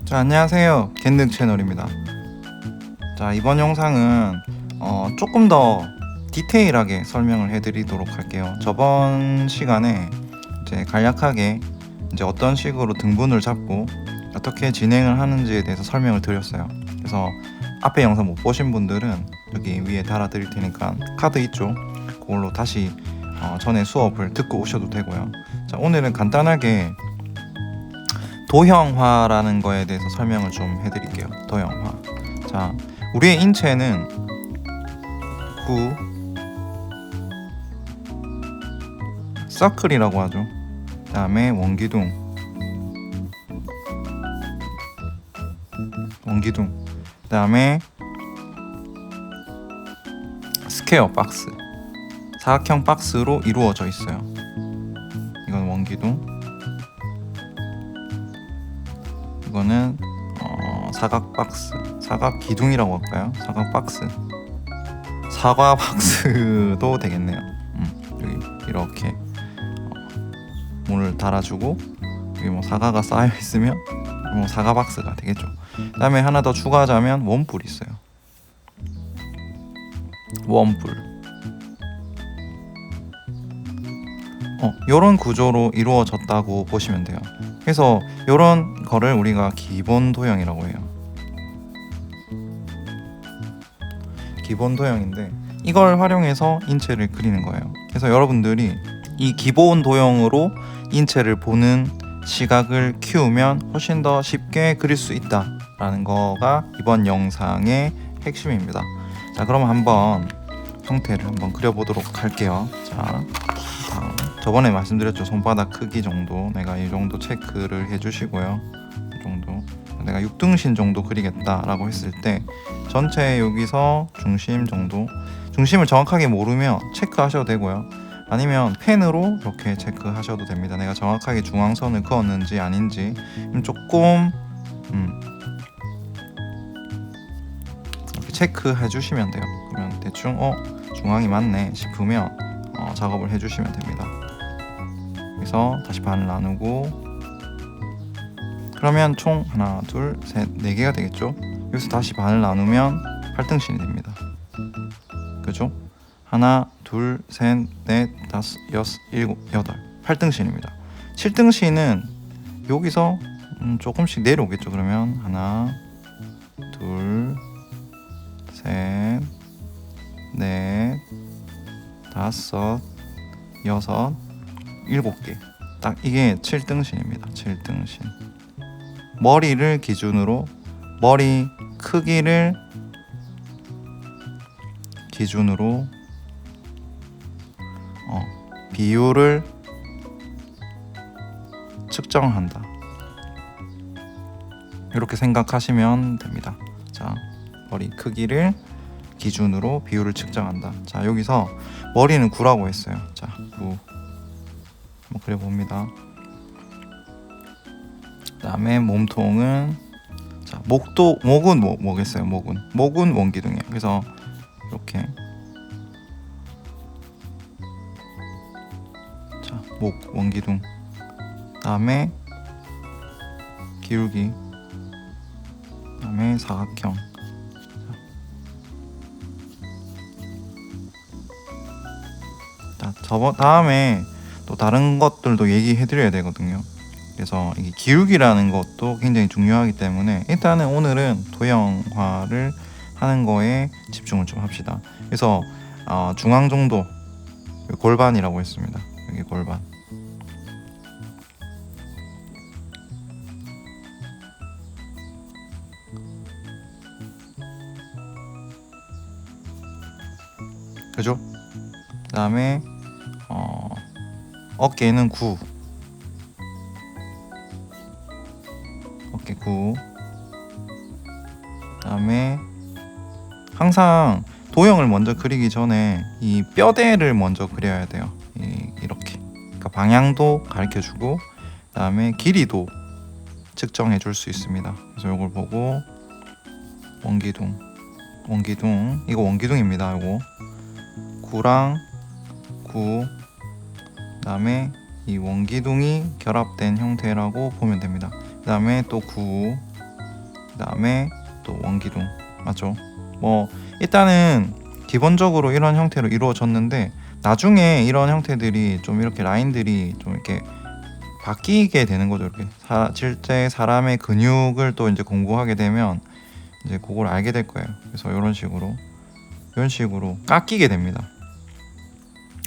자, 안녕하세요. 겐능 채널입니다. 자, 이번 영상은 조금 더 디테일하게 설명을 해드리도록 할게요. 저번 시간에 이제 간략하게 이제 어떤 식으로 등분을 잡고 어떻게 진행을 하는지에 대해서 설명을 드렸어요. 그래서 앞에 영상 못 보신 분들은 여기 위에 달아 드릴 테니까 카드 있죠? 그걸로 다시 전에 수업을 듣고 오셔도 되고요. 자, 오늘은 간단하게 도형화라는 거에 대해서 설명을 좀 해드릴게요. 도형화. 자, 우리의 인체는 구 서클이라고 하죠. 그 다음에 원기둥, 그 다음에 스퀘어 박스, 사각형 박스로 이루어져 있어요. 이건 원기둥, 이거는 사각 박스, 사각 기둥이라고 할까요? 사각 박스, 사과 박스도 되겠네요. 여기 이렇게 문을 달아주고 여기 뭐 사과가 쌓여 있으면 뭐 사과 박스가 되겠죠. 그다음에 하나 더 추가하자면 원뿔이 있어요. 원뿔. 이런 구조로 이루어졌다고 보시면 돼요. 그래서 이런 거를 우리가 기본 도형이라고 해요. 기본 도형인데 이걸 활용해서 인체를 그리는 거예요. 그래서 여러분들이 이 기본 도형으로 인체를 보는 시각을 키우면 훨씬 더 쉽게 그릴 수 있다라는 거가 이번 영상의 핵심입니다. 자, 그럼 한번 형태를 한번 그려보도록 할게요. 자, 다음 저번에 말씀드렸죠. 손바닥 크기 정도, 내가 이 정도 체크를 해주시고요. 이 정도, 내가 6등신 정도 그리겠다라고 했을 때 전체 여기서 중심 정도, 중심을 정확하게 모르면 체크하셔도 되고요. 아니면 펜으로 이렇게 체크하셔도 됩니다. 내가 정확하게 중앙선을 그었는지 아닌지 조금 이렇게 체크해 주시면 돼요. 그러면 대충 중앙이 맞네 싶으면 작업을 해주시면 됩니다. 그래서 다시 반을 나누고, 그러면 총 하나, 둘, 셋, 네 개가 되겠죠. 여기서 다시 반을 나누면 8등신이 됩니다. 그죠? 하나, 둘, 셋, 넷, 다섯, 여섯, 일곱, 여덟, 8등신입니다. 7등신은 여기서 조금씩 내려오겠죠. 그러면 하나, 둘, 셋, 넷, 다섯, 여섯, 7개. 딱 이게 7등신입니다. 7등신. 머리를 기준으로, 머리 크기를 기준으로 비율을 측정한다. 이렇게 생각하시면 됩니다. 자, 머리 크기를 기준으로 비율을 측정한다. 자, 여기서 머리는 9라고 했어요. 자, 9 한번 그려봅니다. 그 다음에 몸통은, 자, 목은 뭐겠어요? 목은 원기둥이에요. 그래서 이렇게, 자, 목 원기둥, 그 다음에 기울기, 그 다음에 사각형. 자, 다음에 또 다른 것들도 얘기해 드려야 되거든요. 그래서 이게 기울기라는 것도 굉장히 중요하기 때문에 일단은 오늘은 도형화를 하는 거에 집중을 좀 합시다. 그래서 중앙 정도, 골반이라고 했습니다. 여기 골반. 그죠? 그 다음에 어깨는 9, 어깨 9. 그 다음에 항상 도형을 먼저 그리기 전에 이 뼈대를 먼저 그려야 돼요. 이렇게. 그러니까 방향도 가르쳐주고, 그 다음에 길이도 측정해 줄 수 있습니다. 그래서 이걸 보고 원기둥, 이거 원기둥입니다. 이거 9랑 9, 그 다음에 이 원기둥이 결합된 형태라고 보면 됩니다. 그 다음에 또 9, 그 다음에 또 원기둥 맞죠? 뭐 일단은 기본적으로 이런 형태로 이루어졌는데 나중에 이런 형태들이 좀 이렇게 라인들이 좀 이렇게 바뀌게 되는 거죠. 이렇게 실제 사람의 근육을 또 이제 공부하게 되면 이제 그걸 알게 될 거예요. 그래서 이런 식으로 깎이게 됩니다.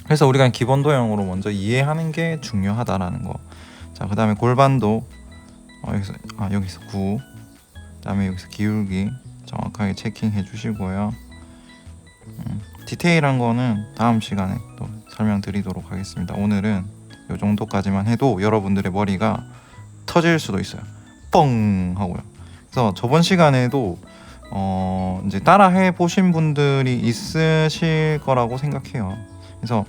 그래서 우리가 기본 도형으로 먼저 이해하는 게 중요하다라는 거. 자, 그 다음에 골반도 여기서 9, 그 다음에 여기서 기울기 정확하게 체킹해 주시고요. 디테일한 거는 다음 시간에 또 설명드리도록 하겠습니다. 오늘은 이 정도까지만 해도 여러분들의 머리가 터질 수도 있어요. 뻥 하고요. 그래서 저번 시간에도 이제 따라해 보신 분들이 있으실 거라고 생각해요. 그래서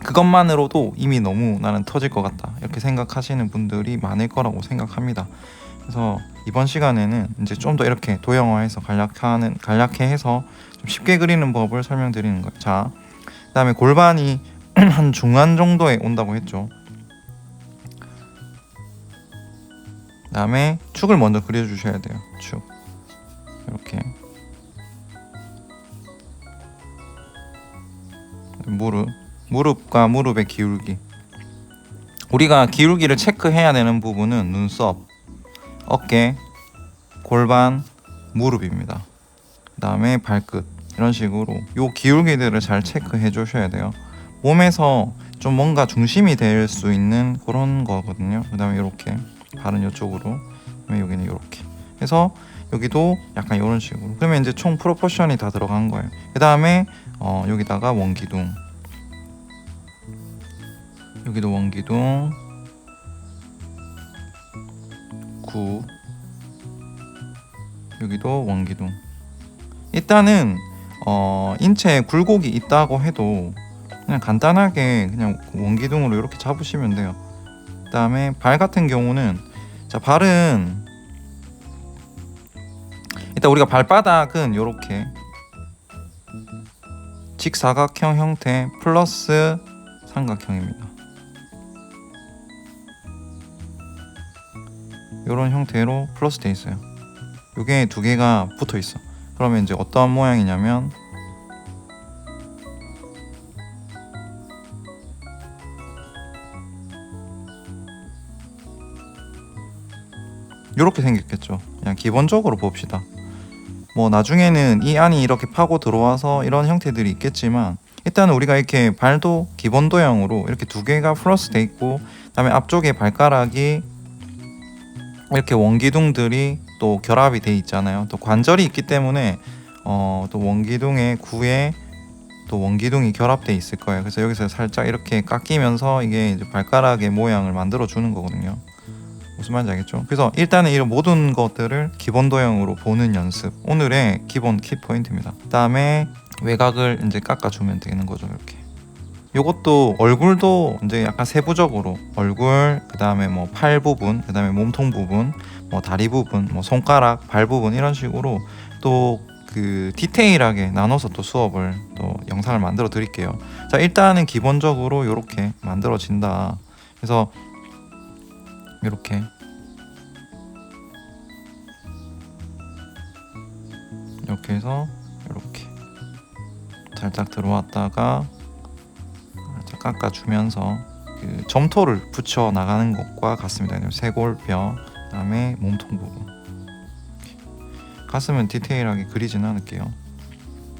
그것만으로도 이미 너무 나는 터질 것 같다 이렇게 생각하시는 분들이 많을 거라고 생각합니다. 그래서 이번 시간에는 이제 좀 더 이렇게 도형화해서 간략해서 좀 쉽게 그리는 법을 설명드리는 거예요. 자, 그다음에 골반이 한 중간 정도에 온다고 했죠. 그다음에 축을 먼저 그려주셔야 돼요. 축 이렇게 무릎과 무릎의 기울기. 우리가 기울기를 체크해야 되는 부분은 눈썹, 어깨, 골반, 무릎입니다. 그 다음에 발끝 이런 식으로 요 기울기들을 잘 체크해 주셔야 돼요. 몸에서 좀 뭔가 중심이 될 수 있는 그런 거거든요. 그 다음에 이렇게 발은 이쪽으로, 그다음에 여기는 이렇게 해서 여기도 약간 이런 식으로. 그러면 이제 총 프로포션이 다 들어간 거예요. 그 다음에 여기다가 원기둥, 여기도 원기둥 9, 여기도 원기둥. 일단은 인체에 굴곡이 있다고 해도 그냥 간단하게 그냥 원기둥으로 이렇게 잡으시면 돼요. 그 다음에 발 같은 경우는, 자, 발은 일단 우리가 발바닥은 이렇게 직사각형 형태 플러스 삼각형입니다. 이런 형태로 플러스 돼 있어요. 요게 두 개가 붙어 있어. 그러면 이제 어떤 모양이냐면 이렇게 생겼겠죠. 그냥 기본적으로 봅시다. 뭐 나중에는 이 안이 이렇게 파고 들어와서 이런 형태들이 있겠지만 일단 우리가 이렇게 발도 기본 도형으로 이렇게 두 개가 플러스 돼 있고, 그다음에 앞쪽에 발가락이 이렇게 원기둥들이 또 결합이 돼 있잖아요. 또 관절이 있기 때문에 또 원기둥의 구에 또 원기둥이 결합돼 있을 거예요. 그래서 여기서 살짝 이렇게 깎이면서 이게 이제 발가락의 모양을 만들어 주는 거거든요. 무슨 말인지 알겠죠? 그래서 일단은 이런 모든 것들을 기본 도형으로 보는 연습, 오늘의 기본 키포인트입니다. 그 다음에 외곽을 이제 깎아주면 되는 거죠. 이렇게. 요것도 얼굴도 이제 약간 세부적으로 얼굴, 그 다음에 뭐 팔 부분, 그 다음에 몸통 부분, 뭐 다리 부분, 뭐 손가락, 발 부분 이런 식으로 또 그 디테일하게 나눠서 또 수업을 또 영상을 만들어 드릴게요. 자, 일단은 기본적으로 이렇게 만들어진다. 그래서 이렇게 해서 이렇게 살짝 들어왔다가 살짝 깎아주면서 그 점토를 붙여 나가는 것과 같습니다. 쇄골뼈, 그다음에 몸통 부분. 가슴은 디테일하게 그리진 않을게요.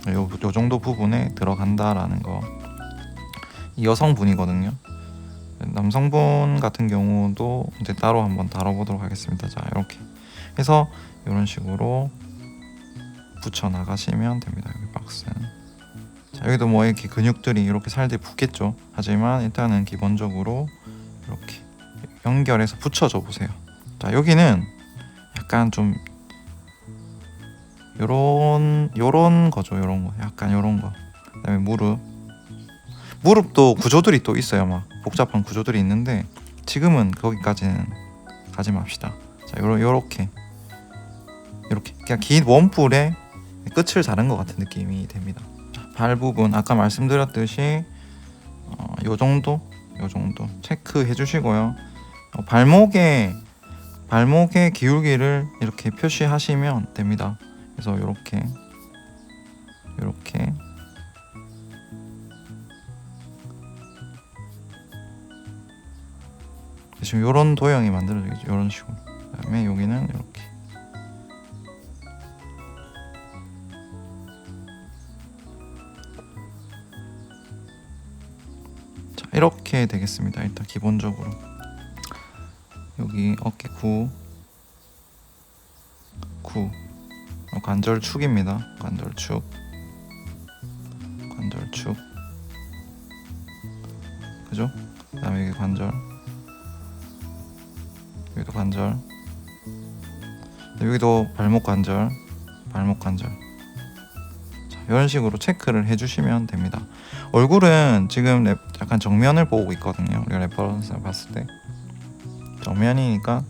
요 정도 부분에 들어간다라는 거. 이 여성분이거든요. 남성분 같은 경우도 이제 따로 한번 다뤄보도록 하겠습니다. 자, 이렇게 해서 이런 식으로 붙여 나가시면 됩니다. 여기 박스는. 자, 여기도 뭐 이렇게 근육들이 이렇게 살들 붙겠죠. 하지만 일단은 기본적으로 이렇게 연결해서 붙여줘 보세요. 자, 여기는 약간 좀 요런 거죠. 요런 거. 약간 요런 거. 그다음에 무릎도 구조들이 또 있어요. 막 복잡한 구조들이 있는데 지금은 거기까지는 가지 맙시다. 자, 요렇게 그냥 긴 원뿔에 끝을 자른 것 같은 느낌이 됩니다. 자, 발 부분 아까 말씀드렸듯이 요 정도 체크해 주시고요. 발목에 발목의 기울기를 이렇게 표시하시면 됩니다. 그래서 이렇게 지금 이런 도형이 만들어지겠죠. 이런 식으로. 그다음에 여기는 이렇게. 자, 이렇게 되겠습니다. 일단 기본적으로 여기 어깨 구 관절축입니다. 관절축 그죠? 그다음에 여기 관절, 여기도 관절, 여기도 발목 관절. 자, 이런 식으로 체크를 해주시면 됩니다. 얼굴은 지금 약간 정면을 보고 있거든요. 우리가 레퍼런스를 봤을 때 정면이니까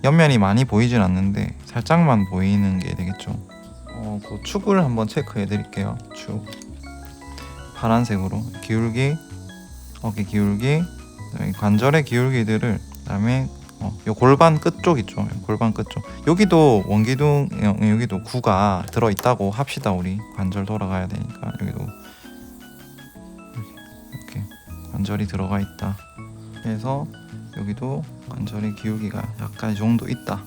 옆면이 많이 보이진 않는데 살짝만 보이는 게 되겠죠. 그 축을 한번 체크해 드릴게요. 축 파란색으로 기울기, 어깨 기울기, 관절의 기울기들을, 그다음에 요 골반 끝쪽 있죠. 골반 끝쪽. 여기도 원기둥, 여기도 구가 들어 있다고 합시다. 우리 관절 돌아가야 되니까 여기도 이렇게 관절이 들어가 있다. 그래서 여기도 관절의 기울기가 약간 이 정도 있다.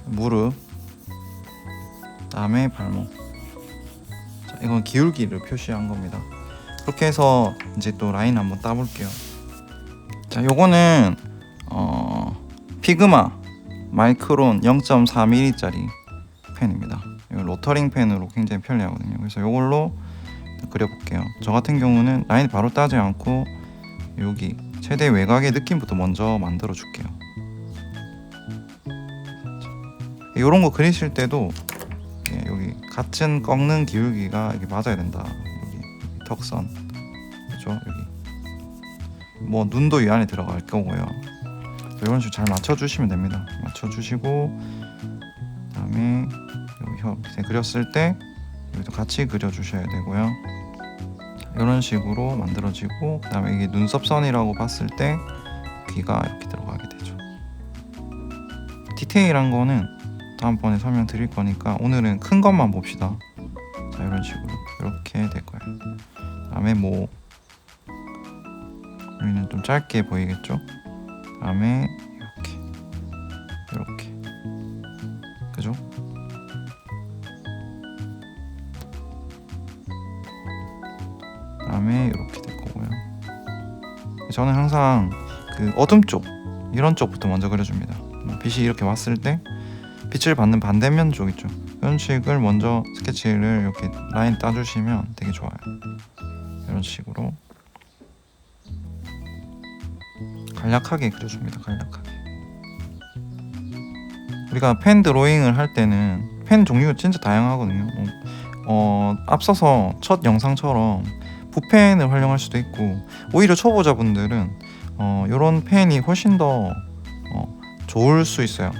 무릎, 그다음에 발목. 자, 이건 기울기를 표시한 겁니다. 그렇게 해서 이제 또 라인 한번 따볼게요. 자, 요거는 피그마 마이크론 0.4mm짜리 펜입니다. 이거 로터링 펜으로 굉장히 편리하거든요. 그래서 이걸로 그려볼게요. 저 같은 경우는 라인 바로 따지 않고 여기 최대 외곽의 느낌부터 먼저 만들어 줄게요. 이런 거 그리실 때도 여기 같은 꺾는 기울기가 이게 맞아야 된다. 여기 턱선, 그죠? 여기 뭐 눈도 이 안에 들어갈 거고요. 이런 식으로 잘 맞춰주시면 됩니다. 맞춰주시고, 그다음에 여기 혀 그렸을 때 여기도 같이 그려주셔야 되고요. 이런 식으로 만들어지고, 그다음에 이게 눈썹선이라고 봤을 때 귀가 이렇게 들어가게 되죠. 디테일한 거는 다음번에 설명드릴 거니까 오늘은 큰 것만 봅시다. 자, 이런 식으로 이렇게 될 거예요. 그다음에 뭐 여기는 좀 짧게 보이겠죠? 그다음에 이렇게 그죠? 그다음에 이렇게 될 거고요. 저는 항상 그 어둠 쪽, 이런 쪽부터 먼저 그려줍니다. 빛이 이렇게 왔을 때 빛을 받는 반대면 쪽 있죠. 이런 식을 먼저 스케치를 이렇게 라인 따주시면 되게 좋아요. 이런 식으로 간략하게 그려줍니다. 간략하게. 우리가 펜 드로잉을 할 때는 펜 종류가 진짜 다양하거든요. 앞서서 첫 영상처럼 붓펜을 활용할 수도 있고, 오히려 초보자분들은 이런 펜이 훨씬 더 좋을 수 있어요.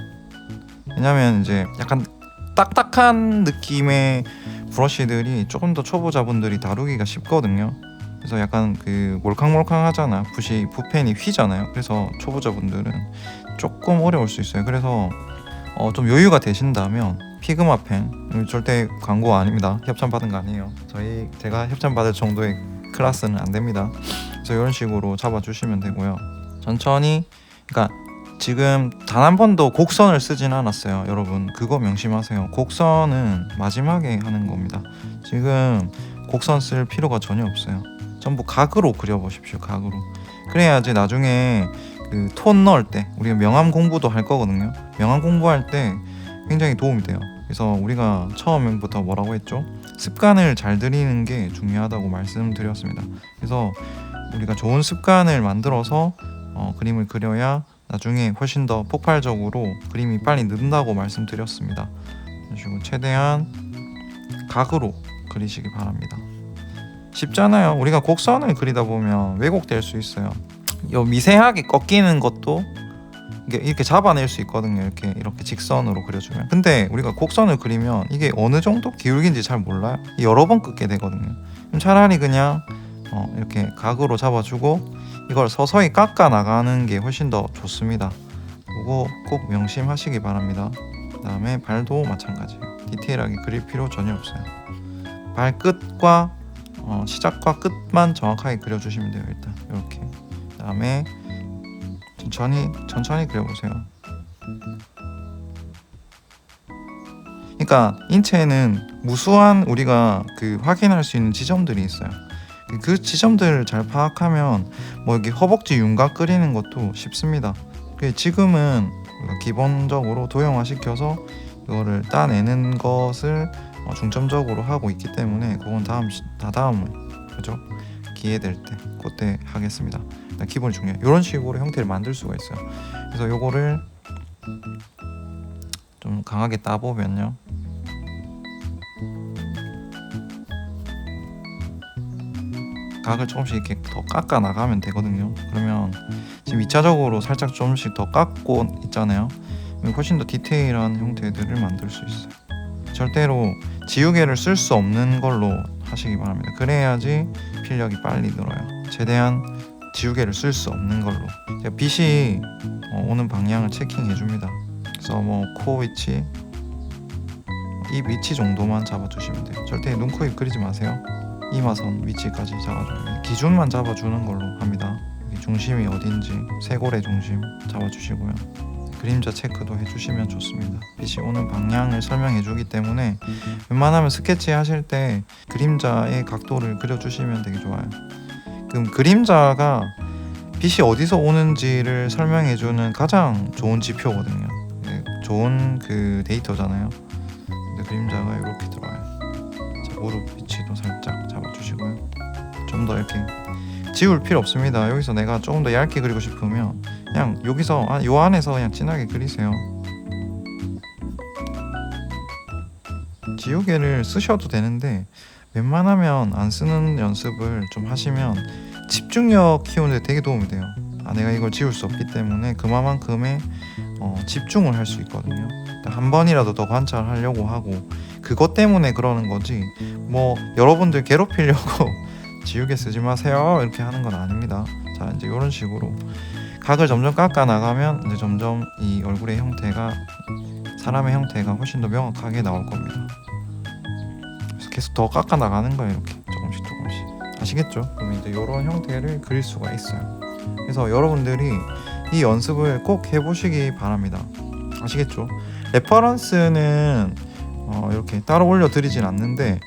왜냐면 이제 약간 딱딱한 느낌의 브러쉬들이 조금 더 초보자분들이 다루기가 쉽거든요. 그래서 약간 그 몰캉몰캉하잖아. 붓펜이 휘잖아요. 그래서 초보자분들은 조금 어려울 수 있어요. 그래서 좀 여유가 되신다면 피그마 펜, 절대 광고 아닙니다. 협찬 받은 거 아니에요. 제가 협찬 받을 정도의 클래스는 안 됩니다. 그래서 이런 식으로 잡아주시면 되고요. 천천히, 그러니까 지금 단 한 번도 곡선을 쓰진 않았어요. 여러분 그거 명심하세요. 곡선은 마지막에 하는 겁니다. 지금 곡선 쓸 필요가 전혀 없어요. 전부 각으로 그려보십시오. 각으로. 그래야지 나중에 그 톤 넣을 때, 우리가 명암 공부도 할 거거든요. 명암 공부할 때 굉장히 도움이 돼요. 그래서 우리가 처음부터 뭐라고 했죠? 습관을 잘 들이는 게 중요하다고 말씀드렸습니다. 그래서 우리가 좋은 습관을 만들어서 그림을 그려야 나중에 훨씬 더 폭발적으로 그림이 빨리 는다고 말씀드렸습니다. 그리고 최대한 각으로 그리시기 바랍니다. 쉽잖아요. 우리가 곡선을 그리다 보면 왜곡될 수 있어요. 요 미세하게 꺾이는 것도 이렇게 잡아낼 수 있거든요. 이렇게 직선으로 그려주면. 근데 우리가 곡선을 그리면 이게 어느 정도 기울기인지 잘 몰라요. 여러 번 긋게 되거든요. 그럼 차라리 그냥 이렇게 각으로 잡아주고 이걸 서서히 깎아 나가는 게 훨씬 더 좋습니다. 그거 꼭 명심하시기 바랍니다. 그 다음에 발도 마찬가지예요. 디테일하게 그릴 필요 전혀 없어요. 발끝과 시작과 끝만 정확하게 그려주시면 돼요. 일단 이렇게. 그 다음에 천천히 그려보세요. 그러니까 인체에는 무수한 우리가 확인할 수 있는 지점들이 있어요. 그 지점들을 잘 파악하면 뭐 여기 허벅지 윤곽 그리는 것도 쉽습니다. 지금은 기본적으로 도형화 시켜서 이거를 따내는 것을 중점적으로 하고 있기 때문에 그건 다음에 그죠? 기회 될 때 그때 하겠습니다. 일단 기본이 중요해요. 이런 식으로 형태를 만들 수가 있어요. 그래서 요거를 좀 강하게 따보면요, 각을 조금씩 이렇게 더 깎아 나가면 되거든요. 그러면 지금 2차적으로 살짝 조금씩 더 깎고 있잖아요. 훨씬 더 디테일한 형태들을 만들 수 있어요. 절대로 지우개를 쓸 수 없는 걸로 하시기 바랍니다. 그래야지 필력이 빨리 늘어요. 최대한 지우개를 쓸 수 없는 걸로. 제가 빛이 오는 방향을 체킹해 줍니다. 그래서 뭐 코 위치, 입 위치 정도만 잡아주시면 돼요. 절대 눈, 코, 입 그리지 마세요. 이마선 위치까지 잡아줘요. 기준만 잡아주는 걸로 합니다. 중심이 어딘지 쇄골의 중심 잡아주시고요. 그림자 체크도 해주시면 좋습니다. 빛이 오는 방향을 설명해주기 때문에 웬만하면 스케치 하실 때 그림자의 각도를 그려주시면 되게 좋아요. 그럼 그림자가 빛이 어디서 오는지를 설명해주는 가장 좋은 지표거든요. 좋은 데이터잖아요. 근데 그림자가 이렇게 들어와요. 자, 무릎 위치도 살짝 잡아주시고요. 좀 더 이렇게 지울 필요 없습니다. 여기서 내가 조금 더 얇게 그리고 싶으면 그냥 여기서 요 안에서 그냥 진하게 그리세요. 지우개를 쓰셔도 되는데 웬만하면 안 쓰는 연습을 좀 하시면 집중력 키우는데 되게 도움이 돼요. 내가 이걸 지울 수 없기 때문에 그만큼의 집중을 할 수 있거든요. 한 번이라도 더 관찰하려고 하고 그것 때문에 그러는 거지 뭐 여러분들 괴롭히려고 지우개 쓰지 마세요 이렇게 하는 건 아닙니다. 자, 이제 이런 식으로 각을 점점 깎아 나가면 이제 점점 이 얼굴의 형태가, 사람의 형태가 훨씬 더 명확하게 나올 겁니다. 그래서 계속 더 깎아 나가는 거예요. 이렇게 조금씩 아시겠죠? 그럼 이제 이런 형태를 그릴 수가 있어요. 그래서 여러분들이 이 연습을 꼭 해보시기 바랍니다. 아시겠죠? 레퍼런스는 이렇게 따로 올려드리진 않는데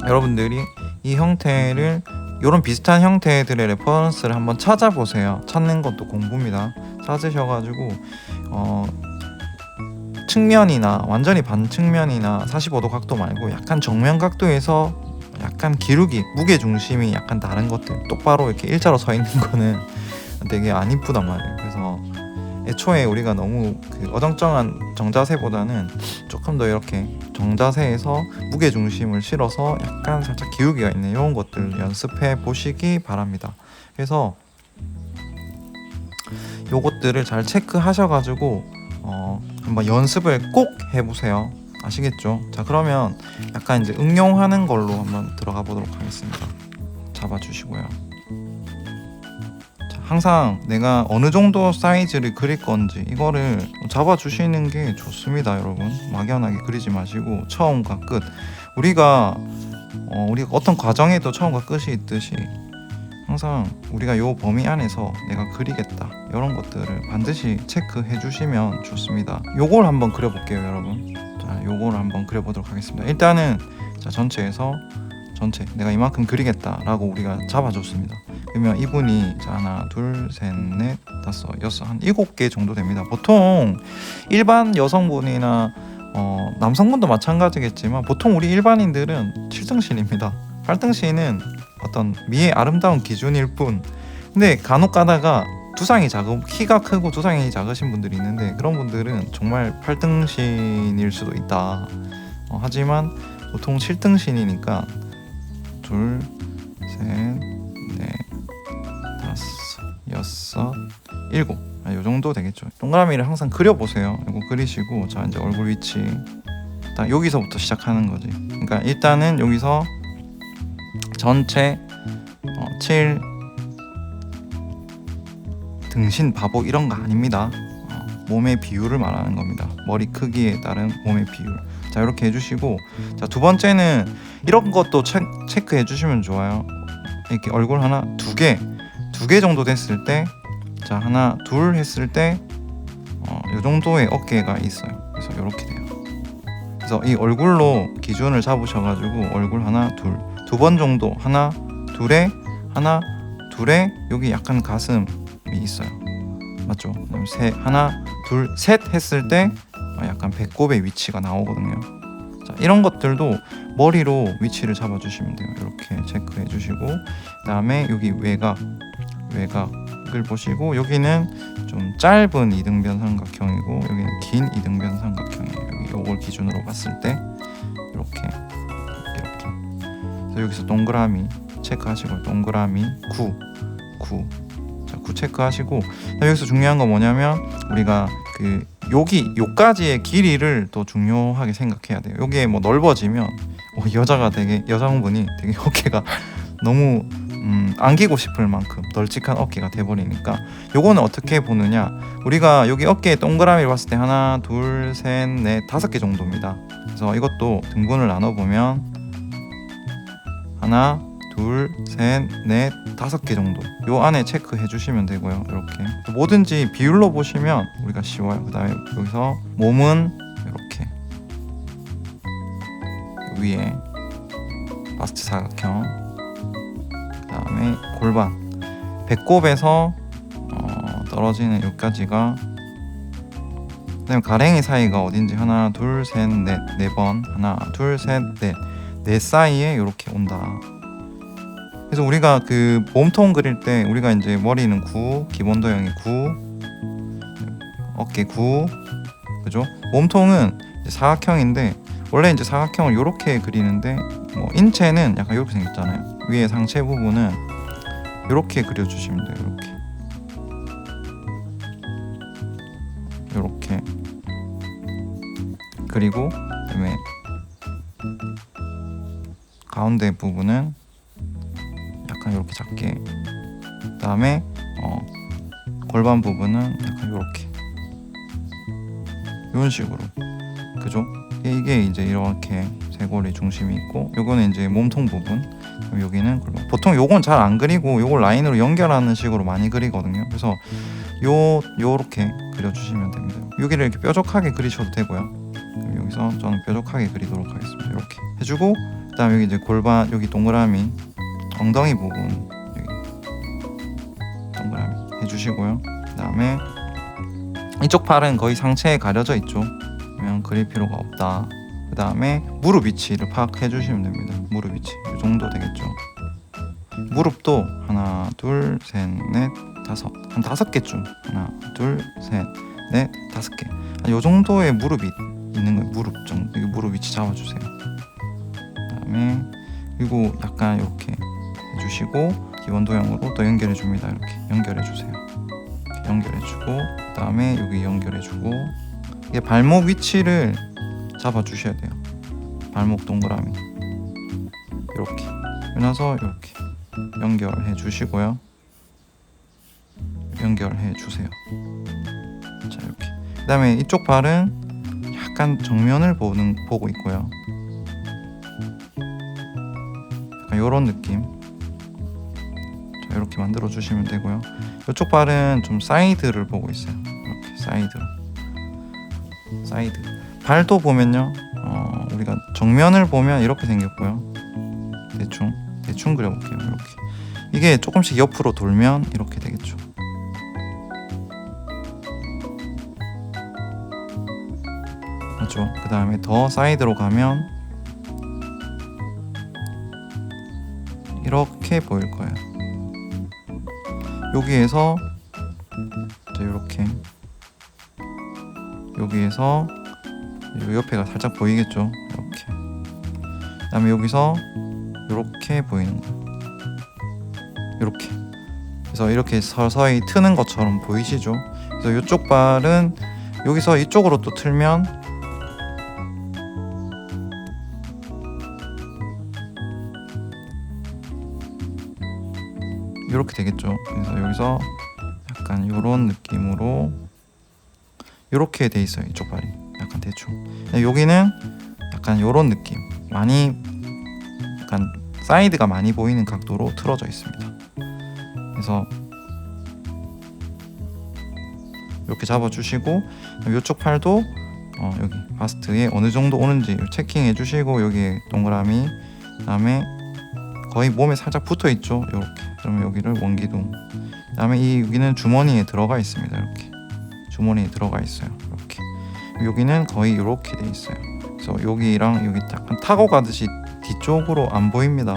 여러분들이 이 형태를, 이런 비슷한 형태들의 레퍼런스를 한번 찾아보세요. 찾는 것도 공부입니다. 찾으셔가지고 측면이나 완전히 반측면이나 45도 각도 말고 약간 정면 각도에서 약간 기울기, 무게 중심이 약간 다른 것들, 똑바로 이렇게 일자로 서 있는 거는 되게 안 이쁘단 말이에요. 그래서 애초에 우리가 너무 어정쩡한 정자세보다는 조금 더 이렇게 정자세에서 무게 중심을 실어서 약간 살짝 기울기가 있는 이런 것들 연습해 보시기 바랍니다. 그래서 요것들을 잘 체크하셔가지고 한번 연습을 꼭 해보세요. 아시겠죠? 자, 그러면 약간 이제 응용하는 걸로 한번 들어가 보도록 하겠습니다. 잡아주시고요. 자, 항상 내가 어느 정도 사이즈를 그릴 건지 이거를 잡아주시는 게 좋습니다, 여러분. 막연하게 그리지 마시고 처음과 끝. 우리가 어떤 과정에도 처음과 끝이 있듯이 항상 우리가 요 범위 안에서 내가 그리겠다 이런 것들을 반드시 체크해 주시면 좋습니다. 요걸 한번 그려볼게요, 여러분. 자, 요걸 한번 그려보도록 하겠습니다. 일단은 자, 전체 내가 이만큼 그리겠다라고 우리가 잡아줬습니다. 그러면 이분이 자, 하나, 둘, 셋, 넷, 다섯, 여섯, 한 7개 정도 됩니다. 보통 일반 여성분이나 남성분도 마찬가지겠지만 보통 우리 일반인들은 7등신입니다. 8등신은 어떤 미의 아름다운 기준일 뿐. 근데 간혹 가다가 키가 크고 두상이 작으신 분들이 있는데 그런 분들은 정말 8등신일 수도 있다. 하지만 보통 7등신이니까 둘, 셋, 넷, 다섯, 여섯, 일곱, 요 정도 되겠죠. 동그라미를 항상 그려보세요. 이거 그리시고 자, 이제 얼굴 위치 딱 여기서부터 시작하는 거지. 그러니까 일단은 여기서 전체 7 등신 바보 이런 거 아닙니다. 몸의 비율을 말하는 겁니다. 머리 크기에 따른 몸의 비율. 자, 이렇게 해주시고, 자, 두 번째는 이런 것도 체크해 주시면 좋아요. 이렇게 얼굴 하나, 두 개 정도 됐을 때, 자, 하나, 둘 했을 때, 이 정도의 어깨가 있어요. 그래서 이렇게 돼요. 그래서 이 얼굴로 기준을 잡으셔가지고 얼굴 하나, 두 번 정도, 하나, 둘에, 여기 약간 가슴이 있어요. 맞죠? 그럼 하나, 둘, 셋 했을 때 약간 배꼽의 위치가 나오거든요. 자, 이런 것들도 머리로 위치를 잡아주시면 돼요. 이렇게 체크해 주시고, 그 다음에 여기 외곽을 보시고, 여기는 좀 짧은 이등변 삼각형이고 여기는 긴 이등변 삼각형이에요. 요걸 기준으로 봤을 때 이렇게. 그래서 여기서 동그라미 체크하시고, 동그라미 9. 자, 9 체크하시고, 여기서 중요한 건 뭐냐면 우리가 요까지의 길이를 또 중요하게 생각해야 돼요. 여기에 뭐 넓어지면 여자분이 되게 어깨가 너무 안기고 싶을 만큼 널찍한 어깨가 돼버리니까, 요거는 어떻게 보느냐, 우리가 여기 어깨에 동그라미를 봤을 때 하나, 둘, 셋, 넷, 5개 정도입니다. 그래서 이것도 등분을 나눠보면 하나, 둘, 셋, 넷, 5개 정도 요 안에 체크해 주시면 되고요. 이렇게 뭐든지 비율로 보시면 우리가 쉬워요. 그 다음에 여기서 몸은 이렇게 위에 바스트 사각형, 그 다음에 골반, 배꼽에서 떨어지는 여기까지가, 그 다음에 가랭이 사이가 어딘지 하나, 둘, 셋, 넷, 4번, 하나, 둘, 셋, 넷 사이에 이렇게 온다. 그래서 우리가 몸통 그릴 때 우리가 이제 머리는 9, 기본 도형이 9, 어깨 9, 그죠? 몸통은 이제 사각형인데, 원래 이제 사각형을 이렇게 그리는데, 뭐 인체는 약간 이렇게 생겼잖아요. 위에 상체 부분은 이렇게 그려주시면 돼요. 이렇게 그리고, 그다음에 가운데 부분은 약간 이렇게 작게, 그다음에 골반 부분은 약간 이렇게, 이런 식으로, 그죠? 이게 이제 이렇게 쇄골의 중심이 있고, 요거는 이제 몸통 부분, 여기는 골반. 보통 요건 잘 안 그리고 요걸 라인으로 연결하는 식으로 많이 그리거든요. 그래서 요렇게 그려주시면 됩니다. 여기를 이렇게 뾰족하게 그리셔도 되고요. 그럼 여기서 저는 뾰족하게 그리도록 하겠습니다. 이렇게 해주고, 그다음에 여기 이제 골반, 여기 동그라미, 엉덩이 부분 여기 동그라미 해주시고요. 그다음에 이쪽 팔은 거의 상체에 가려져 있죠. 그러면 그릴 필요가 없다. 그다음에 무릎 위치를 파악해 주시면 됩니다. 무릎 위치 이 정도 되겠죠. 무릎도 하나, 둘, 셋, 넷, 5, 한 5개쯤, 하나, 둘, 셋, 넷, 5개, 이 정도의 무릎이 있는 거예요. 무릎 정도, 여기 무릎 위치 잡아주세요. 그다음에 그리고 약간 이렇게 해주시고, 기본 도형으로 또 연결해 줍니다. 이렇게 연결해 주세요. 이렇게 연결해 주고, 그다음에 여기 연결해 주고, 이게 발목 위치를 잡아 주셔야 돼요. 발목 동그라미 이렇게 그래서 이렇게 연결해 주시고요. 연결해 주세요. 자, 이렇게. 그다음에 이쪽 발은 약간 정면을 보고 있고요. 약간 이런 느낌. 자, 이렇게 만들어 주시면 되고요. 이쪽 발은 좀 사이드를 보고 있어요. 이렇게 사이드. 발도 보면요, 우리가 정면을 보면 이렇게 생겼고요. 대충 그려볼게요. 이렇게. 이게 조금씩 옆으로 돌면 이렇게 되겠죠. 맞죠? 그 다음에 더 사이드로 가면 이렇게 보일 거예요. 여기에서 이렇게, 여기에서 옆에가 살짝 보이겠죠? 이렇게. 그 다음에 여기서 이렇게 보이는 거예요. 이렇게. 그래서 이렇게 서서히 트는 것처럼 보이시죠? 그래서 이쪽 발은 여기서 이쪽으로 또 틀면 이렇게 되겠죠. 그래서 여기서 약간 이런 느낌으로 이렇게 돼 있어요. 이쪽 발이 약간 대충. 여기는 약간 요런 느낌, 많이 약간 사이드가 많이 보이는 각도로 틀어져 있습니다. 그래서 이렇게 잡아주시고, 이쪽 팔도 여기 바스트에 어느 정도 오는지 체킹해 주시고, 여기 동그라미, 그다음에 거의 몸에 살짝 붙어 있죠. 이렇게. 그러면 여기를 원기둥. 그다음에 이 여기는 주머니에 들어가 있습니다. 이렇게 주머니에 들어가 있어요. 이렇게. 여기는 거의 이렇게 돼 있어요. 그래서 여기랑 여기 약간 타고 가듯이 뒤쪽으로 안 보입니다.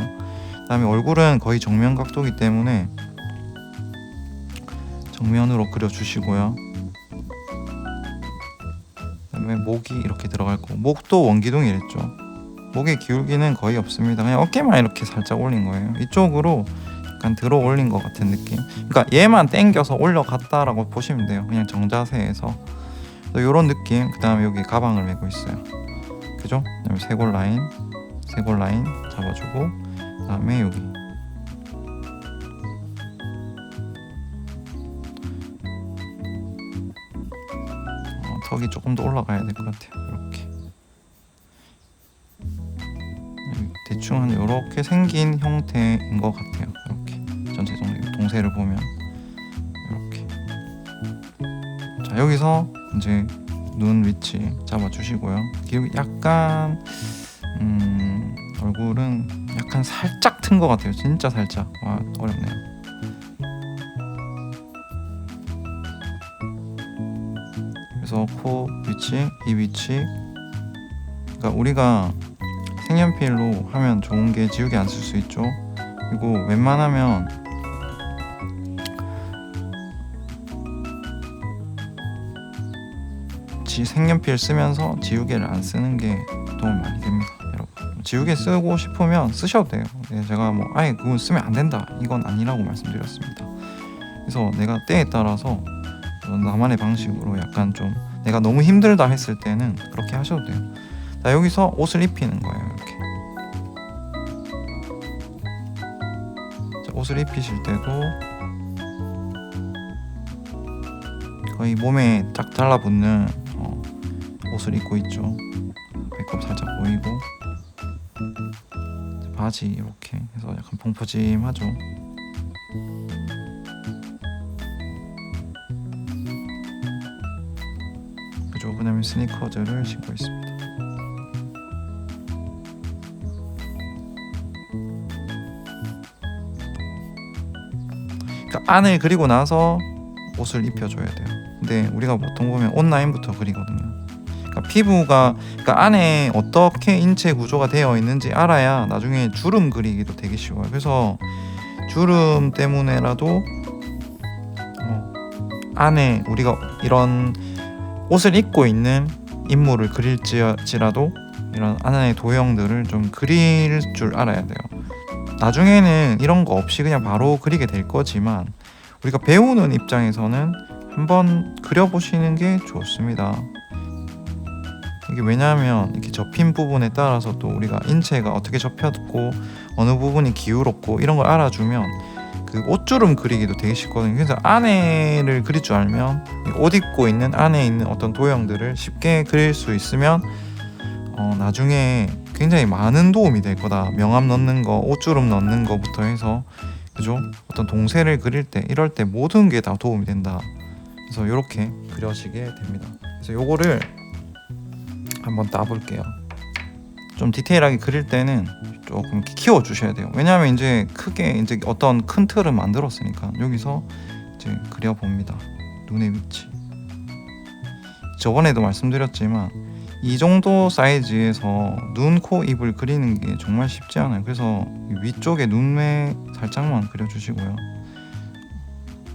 그다음에 얼굴은 거의 정면 각도이기 때문에 정면으로 그려주시고요. 그다음에 목이 이렇게 들어갈 거고, 목도 원기둥이랬죠. 목의 기울기는 거의 없습니다. 그냥 어깨만 이렇게 살짝 올린 거예요. 이쪽으로 약간 들어 올린 것 같은 느낌. 그러니까 얘만 당겨서 올려갔다라고 보시면 돼요. 그냥 정자세에서. 이런 느낌. 그 다음에 여기 가방을 메고 있어요. 그죠? 그다음에 쇄골 라인 잡아주고, 그 다음에 여기 턱이 조금 더 올라가야 될 것 같아요. 이렇게 대충 한 이렇게 생긴 형태인 것 같아요. 이렇게 전체 동세를 보면 이렇게. 자, 여기서 이제 눈 위치 잡아주시고요. 여기 약간 얼굴은 약간 살짝 튼 것 같아요. 진짜 살짝. 와, 어렵네요. 그래서 코 위치, 이 위치. 그러니까 우리가 색연필로 하면 좋은 게 지우개 안 쓸 수 있죠. 그리고 웬만하면 색연필 쓰면서 지우개를 안 쓰는 게 도움이 많이 됩니다, 여러분. 지우개 쓰고 싶으면 쓰셔도 돼요. 제가 뭐 아예 그건 쓰면 안 된다 이건 아니라고 말씀드렸습니다. 그래서 내가 때에 따라서 나만의 방식으로 약간 좀 내가 너무 힘들다 했을 때는 그렇게 하셔도 돼요. 자, 여기서 옷을 입히는 거예요. 이렇게. 자, 옷을 입히실 때도 거의 몸에 딱 달라붙는 옷을 입고 있죠. 배꼽 살짝 보이고, 바지 이렇게 해서 약간 펑퍼짐하죠. 그죠? 그다음에 스니커즈를 신고 있습니다. 그러니까 안을 그리고 나서 옷을 입혀줘야 돼요. 근데 우리가 보통 보면 옷 라인부터 그리거든요. 그러니까 피부가, 그러니까 안에 어떻게 인체 구조가 되어 있는지 알아야 나중에 주름 그리기도 되게 쉬워요. 그래서 주름 때문에라도 안에 우리가 이런 옷을 입고 있는 인물을 그릴지라도 이런 안의 도형들을 좀 그릴 줄 알아야 돼요. 나중에는 이런 거 없이 그냥 바로 그리게 될 거지만 우리가 배우는 입장에서는 한번 그려보시는 게 좋습니다. 이게 왜냐하면 이렇게 접힌 부분에 따라서 또 우리가 인체가 어떻게 접혔고 어느 부분이 기울었고 이런 걸 알아주면 그 옷주름 그리기도 되게 쉽거든요. 그래서 안에를 그릴 줄 알면 옷 입고 있는 안에 있는 어떤 도형들을 쉽게 그릴 수 있으면 나중에 굉장히 많은 도움이 될 거다. 명암 넣는 거, 옷주름 넣는 거부터 해서, 그죠? 어떤 동세를 그릴 때, 이럴 때 모든 게 다 도움이 된다. 그래서 이렇게 그려지게 됩니다. 그래서 요거를 한번 따볼게요. 좀 디테일하게 그릴 때는 조금 키워 주셔야 돼요. 왜냐하면 이제 크게 이제 어떤 큰 틀을 만들었으니까 여기서 이제 그려 봅니다. 눈의 위치. 저번에도 말씀드렸지만 이 정도 사이즈에서 눈, 코, 입을 그리는 게 정말 쉽지 않아요. 그래서 위쪽에 눈매 살짝만 그려주시고요.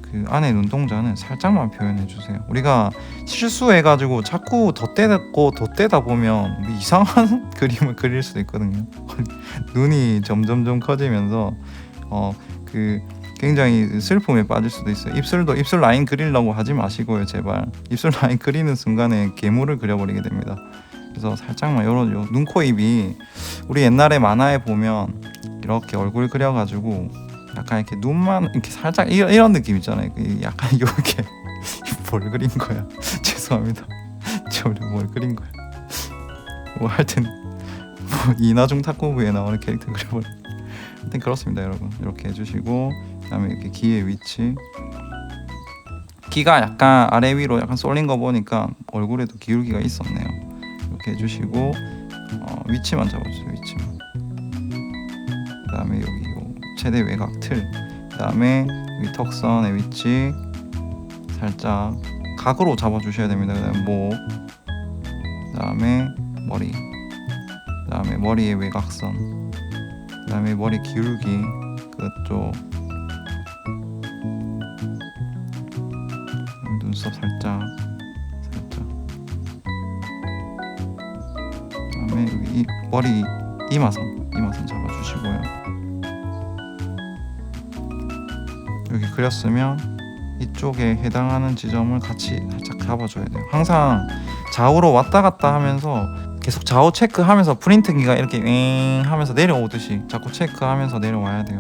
그 안에 눈동자는 살짝만 표현해 주세요. 우리가 실수해가지고 자꾸 덧대다 보면 이상한 그림을 그릴 수도 있거든요. 눈이 점점점 커지면서 그 굉장히 슬픔에 빠질 수도 있어요. 입술도 입술 라인 그리려고 하지 마시고요, 제발. 입술 라인 그리는 순간에 괴물을 그려버리게 됩니다. 그래서 살짝만 요런 눈, 코, 입이 우리 옛날에 만화에 보면 이렇게 얼굴 그려가지고 약간 이렇게 눈만 이렇게 살짝 이런 느낌 있잖아요. 약간 이렇게 뭘 그린 거야. 죄송합니다. 뭘 그린 거야. 뭐 하여튼 뭐 이나중 탁구부에 나오는 캐릭터 그려버려. 하여튼 그렇습니다 여러분. 이렇게 해주시고 그다음에 이렇게 귀의 위치, 귀가 약간 아래 위로 약간 쏠린 거 보니까 얼굴에도 기울기가 있었네요. 이렇게 해주시고 위치만 잡아주세요. 위치만. 그다음에 여기 요 최대 외곽 틀, 그다음에 위 턱선의 위치 살짝 각으로 잡아주셔야 됩니다. 그다음에 목, 그다음에 머리, 그다음에 머리의 외곽선, 그다음에 머리 기울기 그쪽, 눈썹 살짝, 그다음에 여기 이 머리 이마선 잡아주시고요. 여기 그렸으면 이쪽에 해당하는 지점을 같이 살짝 잡아줘야 돼요. 항상 좌우로 왔다 갔다 하면서 계속 좌우 체크하면서 프린트기가 이렇게 윙 하면서 내려오듯이 자꾸 체크하면서 내려와야 돼요.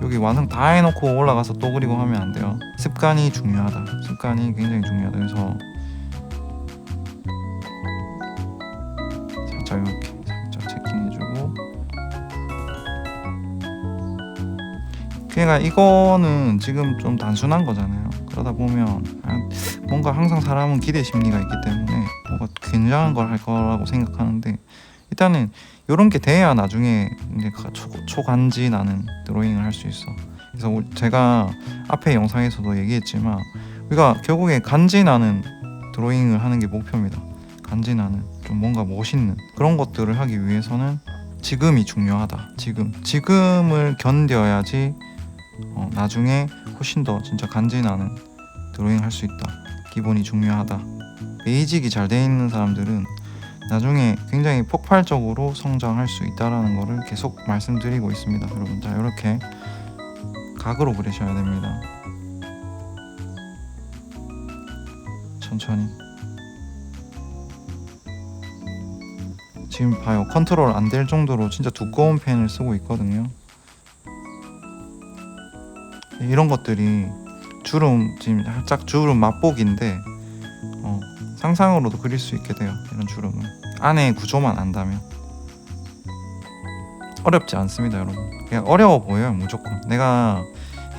여기 완성 다 해놓고 올라가서 또 그리고 하면 안 돼요. 습관이 중요하다. 습관이 굉장히 중요하다. 그래서 살짝 이렇게 살짝 체킹해주고, 그러니까 이거는 지금 좀 단순한 거잖아요. 그러다 보면 뭔가 항상 사람은 기대 심리가 있기 때문에 뭔가 굉장한 걸 할 거라고 생각하는데, 일단은 이런 게 돼야 나중에 이제 초간지 나는 드로잉을 할 수 있어. 그래서 제가 앞에 영상에서도 얘기했지만 우리가 결국에 간지 나는 드로잉을 하는 게 목표입니다. 간지 나는 좀 뭔가 멋있는 그런 것들을 하기 위해서는 지금이 중요하다. 지금을 견뎌야지 나중에 훨씬 더 진짜 간지 나는 드로잉 할 수 있다. 기본이 중요하다. 베이직이 잘 돼 있는 사람들은 나중에 굉장히 폭발적으로 성장할 수 있다라는 거를 계속 말씀드리고 있습니다. 여러분, 자 이렇게 각으로 그리셔야 됩니다. 천천히. 지금 봐요, 컨트롤 안 될 정도로 진짜 두꺼운 펜을 쓰고 있거든요. 이런 것들이 주름, 지금 살짝 주름 맛보기인데 상상으로도 그릴 수 있게 돼요. 이런 주름을 안에 구조만 안다면 어렵지 않습니다 여러분. 그냥 어려워 보여요 무조건. 내가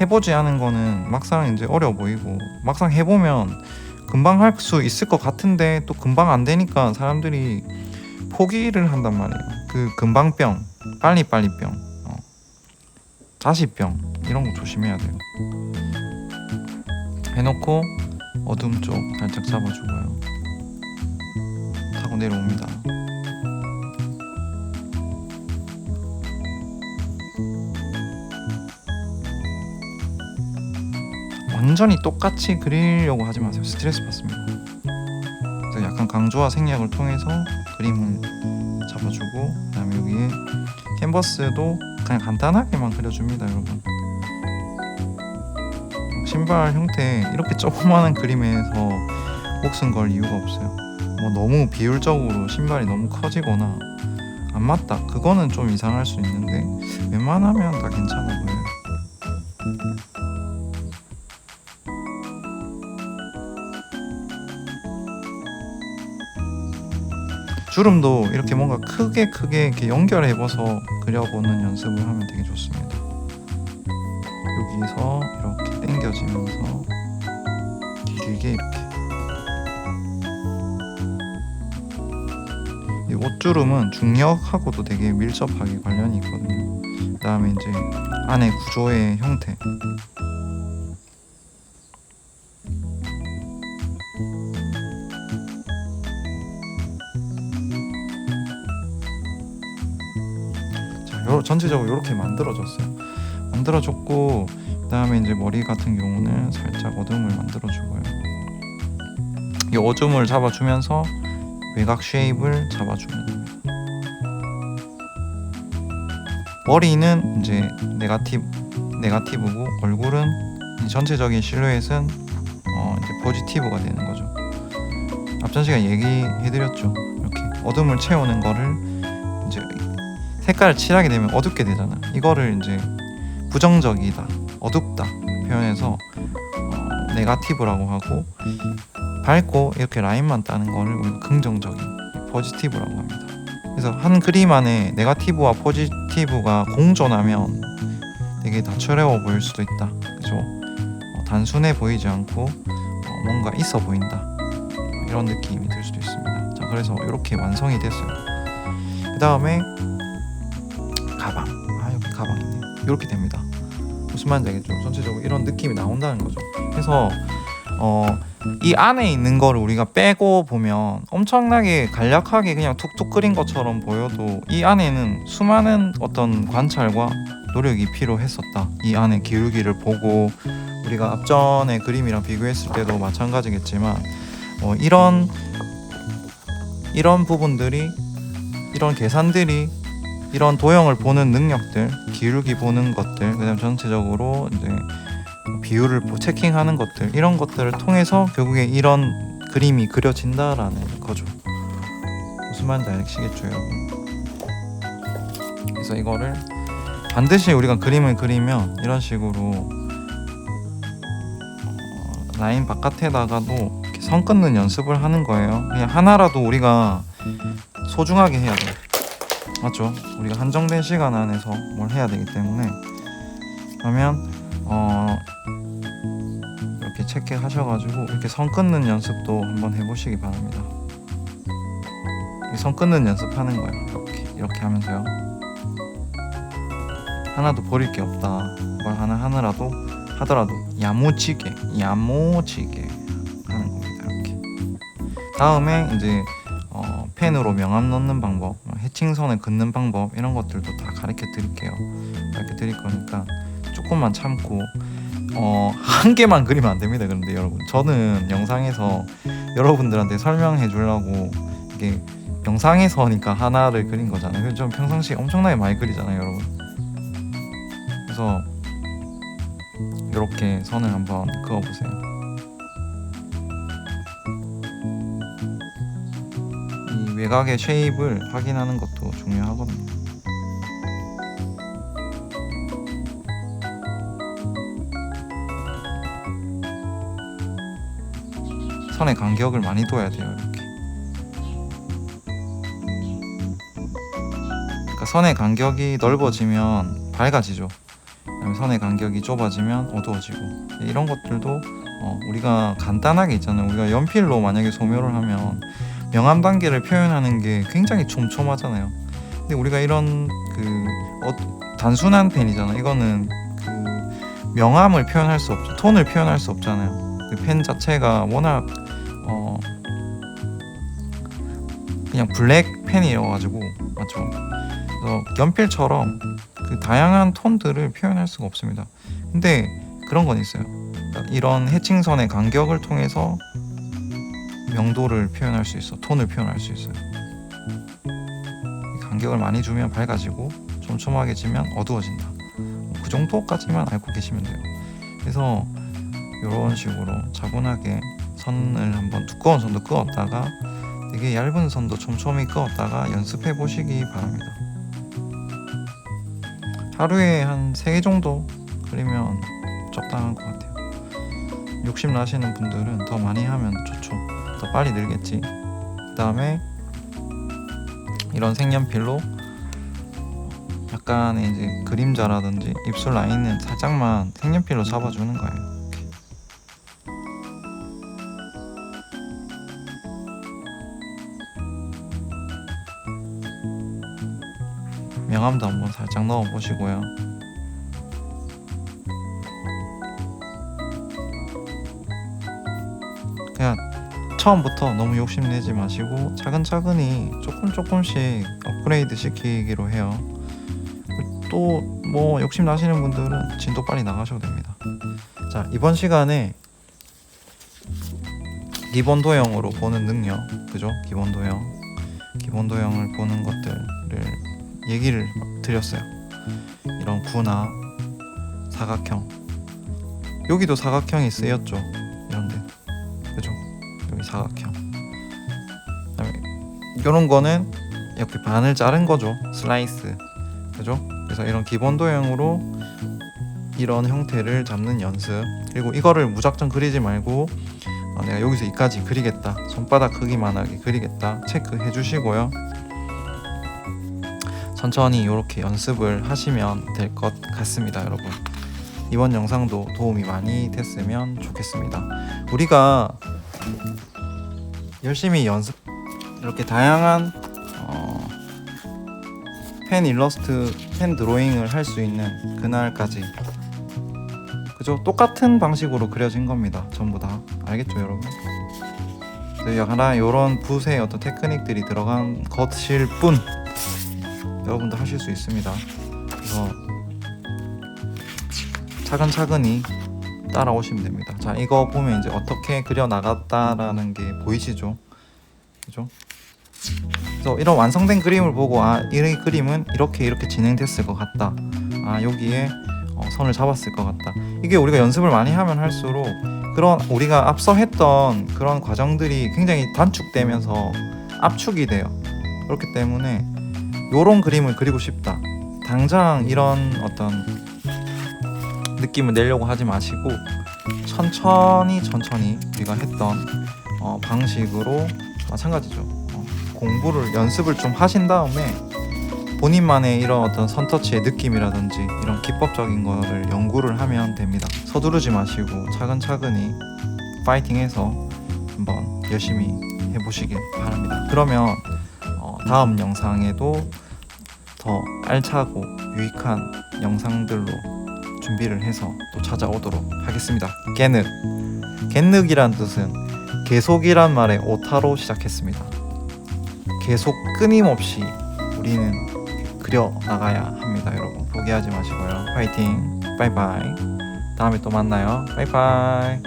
해보지 않은 거는 막상 이제 어려워 보이고, 막상 해보면 금방 할 수 있을 것 같은데 또 금방 안 되니까 사람들이 포기를 한단 말이에요. 그 금방병, 빨리빨리병, 자시병 이런 거 조심해야 돼요. 해놓고 어둠 쪽 살짝 잡아주고요. 타고 내려옵니다. 완전히 똑같이 그리려고 하지 마세요. 스트레스 받습니다. 그래서 약간 강조와 생략을 통해서 그림을 잡아주고, 그다음에 여기에 캔버스도 그냥 간단하게만 그려줍니다 여러분. 신발 형태 이렇게 조그마한 그림에서 목숨 걸 이유가 없어요. 뭐 너무 비율적으로 신발이 너무 커지거나 안 맞다, 그거는 좀 이상할 수 있는데 웬만하면 다 괜찮아 보여요. 주름도 이렇게 뭔가 크게 이렇게 연결해봐서 그려보는 연습을 하면 되게 좋습니다. 여기서 이렇게 당겨지면서 길게 이렇게. 이 옷주름은 중력하고도 되게 밀접하게 관련이 있거든요. 그 다음에 이제 안에 구조의 형태, 전체적으로 이렇게 만들어줬고, 그 다음에 이제 머리 같은 경우는 살짝 어둠을 만들어주고요. 이 어둠을 잡아주면서 외곽 쉐입을 잡아주면 됩니다. 머리는 이제 네가티브고, 얼굴은 전체적인 실루엣은 이제 포지티브가 되는 거죠. 앞전 시간에 얘기해드렸죠. 이렇게 어둠을 채우는 거를 이제 색깔을 칠하게 되면 어둡게 되잖아. 이거를 이제 부정적이다, 어둡다 표현해서 네가티브라고 하고, 밝고 이렇게 라인만 따는 거를 우리가 긍정적인 포지티브라고 합니다. 그래서 한 그림 안에 네거티브와 포지티브가 공존하면 되게 다채로워 보일 수도 있다. 그죠? 단순해 보이지 않고 뭔가 있어 보인다. 이런 느낌이 들 수도 있습니다. 자, 그래서 이렇게 완성이 됐어요. 그 다음에 가방. 여기 가방 있네요. 이렇게 됩니다. 무슨 말인지 알겠죠? 전체적으로 이런 느낌이 나온다는 거죠. 그래서 이 안에 있는 거를 우리가 빼고 보면 엄청나게 간략하게 그냥 툭툭 그린 것처럼 보여도 이 안에는 수많은 어떤 관찰과 노력이 필요했었다. 이 안에 기울기를 보고 우리가 앞전의 그림이랑 비교했을 때도 마찬가지겠지만 이런 부분들이, 이런 계산들이, 이런 도형을 보는 능력들, 기울기 보는 것들, 그다음 전체적으로 이제 비율을 체킹하는 것들, 이런 것들을 통해서 결국에 이런 그림이 그려진다라는 거죠. 무슨 말인지 아시겠죠, 여러분? 그래서 이거를 반드시 우리가 그림을 그리면 이런 식으로 라인 바깥에다가도 이렇게 선 끊는 연습을 하는 거예요. 그냥 하나라도 우리가 소중하게 해야 돼요. 맞죠? 우리가 한정된 시간 안에서 뭘 해야 되기 때문에. 그러면 이렇게 체크하셔가지고 이렇게 선 끊는 연습도 한번 해보시기 바랍니다. 선 끊는 연습하는 거예요. 이렇게 하면서요. 하나도 버릴 게 없다. 뭘 하더라도 야무지게 하는 겁니다. 이렇게. 다음에 이제 펜으로 명암 넣는 방법, 해칭선을 긋는 방법, 이런 것들도 다 가르쳐 드릴게요. 가르쳐 드릴 거니까 조금만 참고 한 개만 그리면 안 됩니다. 그런데 여러분, 저는 영상에서 여러분들한테 설명해 주려고 이게 영상에서니까 하나를 그린 거잖아요. 그래서 좀 평상시에 엄청나게 많이 그리잖아요, 여러분. 그래서 이렇게 선을 한번 그어보세요. 이 외곽의 쉐입을 확인하는 것도 중요하거든요. 선의 간격을 많이 둬야 돼요. 이렇게. 그러니까 선의 간격이 넓어지면 밝아지죠. 그다음에 선의 간격이 좁아지면 어두워지고, 이런 것들도 우리가 간단하게 있잖아요. 우리가 연필로 만약에 소묘를 하면 명암 단계를 표현하는 게 굉장히 촘촘하잖아요. 근데 우리가 이런 단순한 펜이잖아요. 이거는 명암을 표현할 수 없죠. 톤을 표현할 수 없잖아요. 그 펜 자체가 워낙 그냥 블랙 펜이어가지고, 맞죠? 그래서 연필처럼 다양한 톤들을 표현할 수가 없습니다. 근데 그런 건 있어요. 그러니까 이런 해칭선의 간격을 통해서 명도를 표현할 수 있어, 톤을 표현할 수 있어요. 간격을 많이 주면 밝아지고 촘촘하게 지면 어두워진다. 그 정도까지만 알고 계시면 돼요. 그래서 이런 식으로 차분하게 선을 한번 두꺼운 선도 그었다가 되게 얇은 선도 촘촘히 그었다가 연습해 보시기 바랍니다. 하루에 한 3개 정도 그리면 적당한 것 같아요. 욕심 나시는 분들은 더 많이 하면 좋죠. 더 빨리 늘겠지. 그 다음에 이런 색연필로 약간의 이제 그림자라든지 입술 라인은 살짝만 색연필로 잡아주는 거예요. 이렇게. 명암도 한번 살짝 넣어 보시고요. 그냥 처음부터 너무 욕심내지 마시고 차근차근히 조금씩 업그레이드 시키기로 해요. 또 뭐 욕심 나시는 분들은 진도 빨리 나가셔도 됩니다. 자, 이번 시간에 기본 도형으로 보는 능력, 그죠? 기본 도형을 보는 것들을 얘기를 드렸어요. 이런 구나 사각형, 여기도 사각형이 쓰였죠. 이런데, 그죠? 여기 사각형. 그다음에 이런 거는 이렇게 반을 자른 거죠. 슬라이스, 그죠? 그래서 이런 기본 도형으로 이런 형태를 잡는 연습. 그리고 이거를 무작정 그리지 말고 내가 여기서 이까지 그리겠다, 손바닥 크기만하게 그리겠다 체크해 주시고요. 천천히 이렇게 연습을 하시면 될 것 같습니다. 여러분, 이번 영상도 도움이 많이 됐으면 좋겠습니다. 우리가 열심히 연습, 이렇게 다양한 펜 일러스트, 펜 드로잉을 할 수 있는 그날까지, 그죠? 똑같은 방식으로 그려진 겁니다. 전부 다. 알겠죠, 여러분? 약간 이런 붓의 어떤 테크닉들이 들어간 것일 뿐 여러분도 하실 수 있습니다. 그래서 차근차근히 따라오시면 됩니다. 자, 이거 보면 이제 어떻게 그려 나갔다라는 게 보이시죠? 그죠? 그래서 이런 완성된 그림을 보고 이 그림은 이렇게 진행됐을 것 같다. 여기에 선을 잡았을 것 같다. 이게 우리가 연습을 많이 하면 할수록 그런 우리가 앞서 했던 그런 과정들이 굉장히 단축되면서 압축이 돼요. 그렇기 때문에 요런 그림을 그리고 싶다, 당장 이런 어떤 느낌을 내려고 하지 마시고 천천히 우리가 했던 방식으로, 마찬가지죠. 공부를, 연습을 좀 하신 다음에 본인만의 이런 어떤 선터치의 느낌이라든지 이런 기법적인 거를 연구를 하면 됩니다. 서두르지 마시고 차근차근히 파이팅해서 한번 열심히 해보시길 바랍니다. 그러면 다음 영상에도 더 알차고 유익한 영상들로 준비를 해서 또 찾아오도록 하겠습니다. 갠늑이란 뜻은 계속이란 말의 오타로 시작했습니다. 계속 끊임없이 우리는 그려 나가야 합니다. 여러분, 포기하지 마시고요. 파이팅. 바이바이. 다음에 또 만나요. 바이바이.